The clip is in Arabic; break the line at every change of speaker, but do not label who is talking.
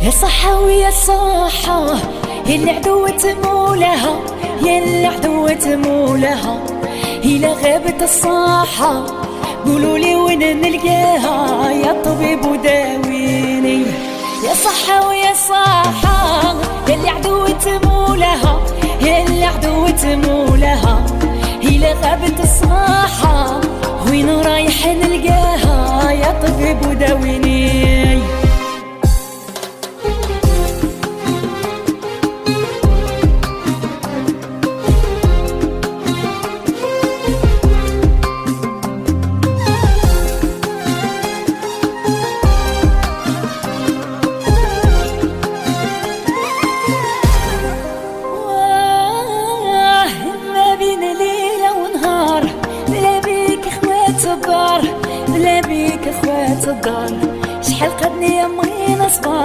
يا صحة ويا صحة اللي عدوة مولاها، يا اللي عدوة مولاها إلا غابت الصحة قولولي وين نلقاها يا طبيب وداويني. يا صحة ويا صحة يا اللي عدوة مولاها، يا اللي عدوة مولاها إلا غابت الصحة وين رايح نلقاها يا طبيب وداويني. بلا بيك اخوات الدار شحال قدني يا مين اصبر